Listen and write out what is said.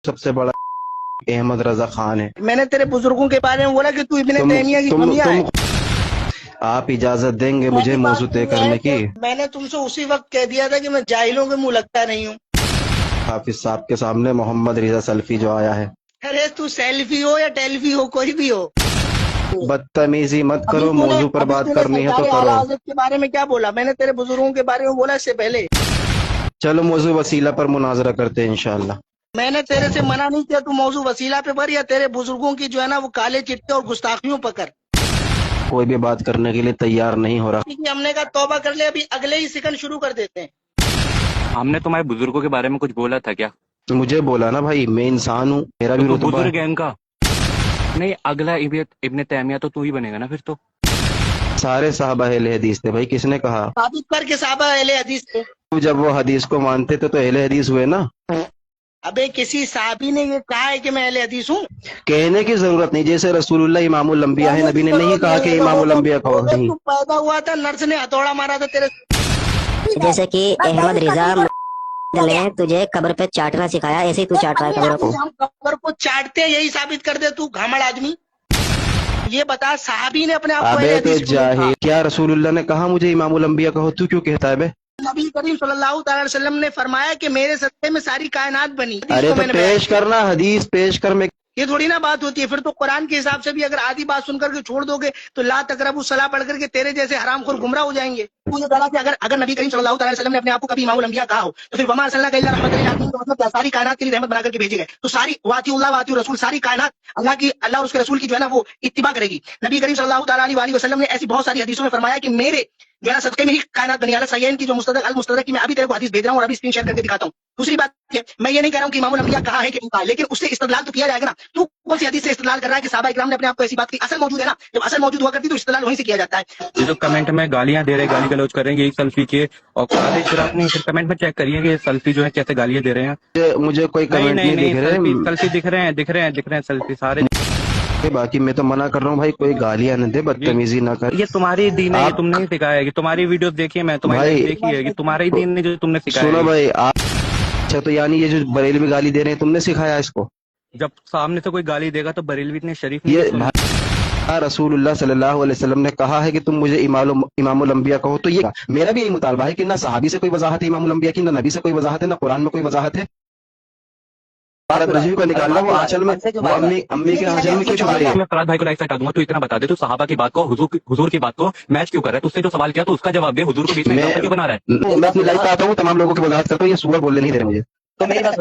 سب سے بڑا احمد رضا خان ہے. میں نے تیرے بزرگوں کے بارے میں بولا کہ تو ابن تیمیہ کی کمیاں ہے. آپ اجازت دیں گے مجھے موضوع طے کرنے کی؟ میں نے تم سے اسی وقت کہہ دیا تھا کہ میں جاہلوں کے منہ لگتا نہیں ہوں. حافظ صاحب کے سامنے محمد رضا سلفی جو آیا ہے. ارے تو سیلفی ہو یا ٹیلفی ہو کوئی بھی ہو، بدتمیزی مت کرو، موضوع پر بات کرنی ہے تو کرو. کے بارے میں کیا بولا؟ میں نے تیرے بزرگوں کے بارے میں بولا اس سے پہلے. چلو موضوع وسیلہ پر مناظرہ کرتے ہیں انشاءاللہ. میں نے تیرے سے منع نہیں کیا، تو موضوع وسیلہ پہ بھر یا تیرے بزرگوں کی جو ہے نا وہ کالے چٹے اور گستاخیوں پکڑ. کوئی بھی بات کرنے کے لیے تیار نہیں ہو رہا. ہم نے کہا توبہ کر لے، ابھی اگلے ہی سیکنڈ شروع کر دیتے ہیں. ہم نے تمہارے بزرگوں کے بارے میں کچھ بولا تھا کیا؟ مجھے بولا نا بھائی، میں انسان ہوں، میرا بھی تو رتبہ بزرگ ہے. ہے ان کا. نہیں، اگلا ابن تیمیہ تو ہی بنے گا نا پھر تو. سارے صحابہ اہل حدیث تھے بھائی، کس نے کہا؟ ثابت کر کے صحابہ اہل حدیث تھے. جب وہ حدیث کو مانتے تھے تو اہل حدیث ہوئے نا. ابے کسی صحابی نے یہ کہا ہے کہ میں اہل حدیث ہوں؟ کہنے کی ضرورت نہیں، جیسے رسول اللہ امام الانبیاء ہے، نبی نے نہیں کہا کہ امام الانبیاء کہو. تو پیدا ہوا تھا نرس نے ہتھوڑا مارا تھا تیرے. جیسے کہ احمد رضا نے تجھے قبر پہ چاٹنا سکھایا، ایسے ہی تو چاٹ رہا ہے قبر کو. ہم قبر کو چاٹتے ہیں، یہی ثابت کر دے تو گھامڑ آدمی. یہ بتا صحابی نے اپنے آپ کو اہل ابے تو حدیث کیوں کہا؟ جاہل، کیا رسول اللہ نے کہا مجھے امام الانبیاء کہو؟ تو کیوں کہتا ہے بے؟ نبی کریم صلی اللہ تعالی علیہ وسلم نے فرمایا کہ میرے صدقے میں ساری کائنات بنی. ارے تو پیش کرنا، حدیث پیش کر. میں یہ تھوڑی نا بات ہوتی ہے. پھر تو قرآن کے حساب سے بھی اگر آدھی بات سن کر کے چھوڑ دو گے تو لا تقربوا الصلاۃ پڑھ کر کے تیرے جیسے حرام خور گمراہ ہو جائیں گے. تو یہ کہا کہ اگر نبی کریم صلی اللہ تعالی علیہ وسلم نے اپنے آپ کو کبھی امام الانبیاء کہا ہو تو پھر وما ارسلناک الا رحمۃ للعالمین کا مطلب ساری کائنات کے لیے رحمت بنا کر کے بھیجے گئے. تو ساری واطی اللہ واطی رسول، ساری کائنات اللہ اور اس کے رسول کی جو ہے نا وہ اتباع کرے گی. نبی کریم صلی اللہ تعالی علیہ وسلم نے ایسی بہت ساری حدیثوں میں فرمایا کہ میرے جو ہے صدقے میں ہی کائنات بنی. صحیحین کی جو مستدرک المستدرک کی میں ابھی تیرے کو حدیث بھیج رہا ہوں اور ابھی اسکرین شیئر کر کے دکھاتا ہوں. دوسری بات ہے، میں یہ نہیں کہہ رہا ہوں کہ امام الانبیاء کہا ہے کہ نہیں کہا، لیکن اس سے استدلال تو کیا جائے گا نا. تو کون سی حدیث سے استدلال کر رہا ہے کہ صحابہ اکرام نے اپنے آپ کو ایسی بات کی؟ اصل موجود ہے نا، جب اصل موجود ہوا کرتی تو استدلال وہیں سے کیا جاتا ہے. یہ جو کمنٹ میں گالیاں دے رہے، گالی گلوچ کر رہے ہیں یہ سلفی کے، اور پھر آپ نے کمنٹ میں چیک کریے کہ سلفی جو ہے کیسے گالیاں دے رہے ہیں. مجھے کوئی کمنٹ نہیں دکھ رہے. سلفی دکھ رہے ہیں سلفی سارے. باقی میں تو منع کر رہا ہوں بھائی، کوئی گالیاں نہ دے، بدتمیزی نہ کر. یہ تمہاری دین ہے، یہ تم نے سکھایا ہے. کہ تمہاری ویڈیوز دیکھی ہے میں، تمہاری دیکھی ہے کہ تمہارا ہی دین نے جو تم نے سکھایا. سنو بھائی آپ، اچھا تو یعنی یہ جو بریلوی گالی دے رہے ہیں تم نے سکھایا اس کو؟ جب سامنے سے کوئی گالی دے گا تو بریلوی اتنے شریف نہیں یہ رسول اللہ صلی اللہ علیہ وسلم نے کہا ہے کہ تم مجھے امام الانبیاء کہو. تو یہ میرا بھی یہی مطالبہ ہے کہ نہ صحابی سے کوئی وضاحت ہے امام الانبیاء کی، نہ نبی سے کوئی وضاحت ہے، نہ قرآن میں کوئی وضاحت ہے. رجوع کو نکالنا وہ آنچل میں، وہ امی کے آنچل میں کیوں چھپا رہی ہے؟ میں فراد بھائی کو لائک سے ہٹا دوں گا. تو اتنا بتا دے، تو صحابہ کی بات کو حضور کی بات کو میچ کیوں کر رہا ہے؟ تو اس سے جو سوال کیا تو اس کا جواب دے. حضور کو بیچ میں کیوں بنا رہا ہے؟ میں اپنی لائف پہ آتا ہوں، تمام لوگوں کی وضاحت کرتا ہوں، یہ سور بولنے نہیں دے رہے مجھے. تو میری بات